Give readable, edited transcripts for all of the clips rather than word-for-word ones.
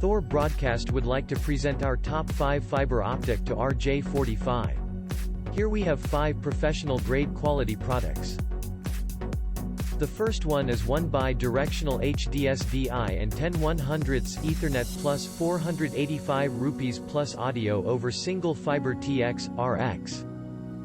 Thor Broadcast would like to present our top 5 fiber optic to RJ45. Here we have 5 professional-grade quality products. The first one is 1 bi-directional HDSDI and 10/100ths Ethernet plus 485 rupees plus audio over single fiber TX, RX.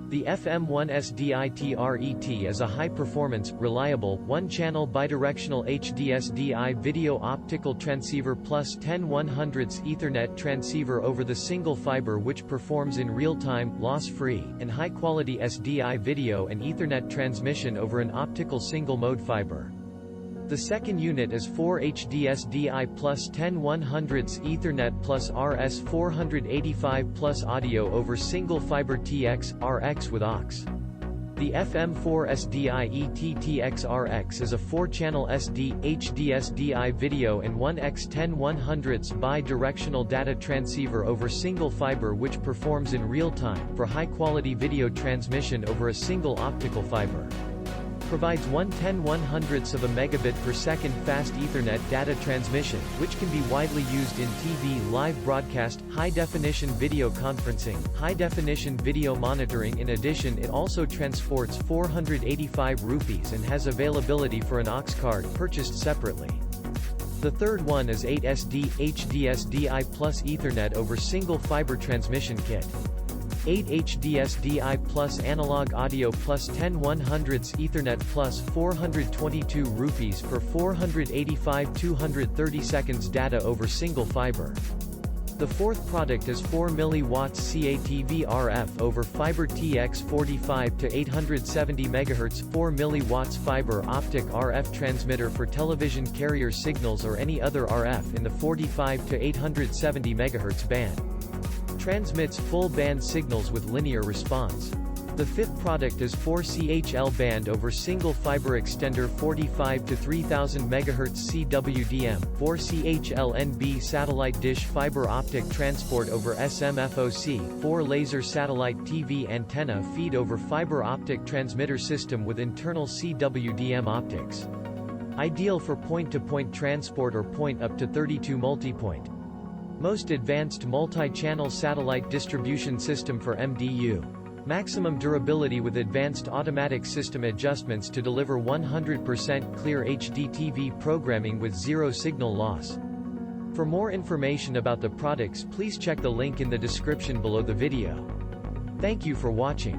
The FM1SDI-TRET is a high-performance, reliable, one-channel bidirectional HDSDI video optical transceiver plus 10/100ths Ethernet transceiver over the single fiber which performs in real-time, loss-free, and high-quality SDI video and Ethernet transmission over an optical single-mode fiber. The second unit is 4 HDSDI plus 10/100ths Ethernet plus RS485 plus audio over single fiber TX, RX with aux. The FM4SDI ETTX-RX is a 4-channel SD, HDSDI video and 1x 10/100ths bi-directional data transceiver over single fiber which performs in real time, for high-quality video transmission over a single optical fiber. Provides 1 10/100ths of a megabit per second fast Ethernet data transmission, which can be widely used in TV live broadcast, high-definition video conferencing, high-definition video monitoring. In addition, it also transports 485 rupees and has availability for an aux card purchased separately. The third one is 8SD HDSDI plus Ethernet over single fiber transmission kit. 8 HDSDI plus analog audio plus 10/100ths Ethernet plus 422 rupees for 485 230 seconds data over single fiber. The fourth product is 4 mW CATV RF over fiber TX 45 to 870 MHz 4 mW fiber optic RF transmitter for television carrier signals or any other RF in the 45 to 870 MHz band. Transmits full band signals with linear response. The fifth product is 4 CHL band over single fiber extender 45 to 3000 MHz CWDM, 4 CHL NB satellite dish fiber optic transport over SMFOC, 4 laser satellite TV antenna feed over fiber optic transmitter system with internal CWDM optics. Ideal for point-to-point transport or point up to 32 multipoint. Most advanced multi-channel satellite distribution system for MDU. Maximum durability with advanced automatic system adjustments to deliver 100% clear HDTV programming with zero signal loss. For more information about the products, please check the link in the description below the video. Thank you for watching.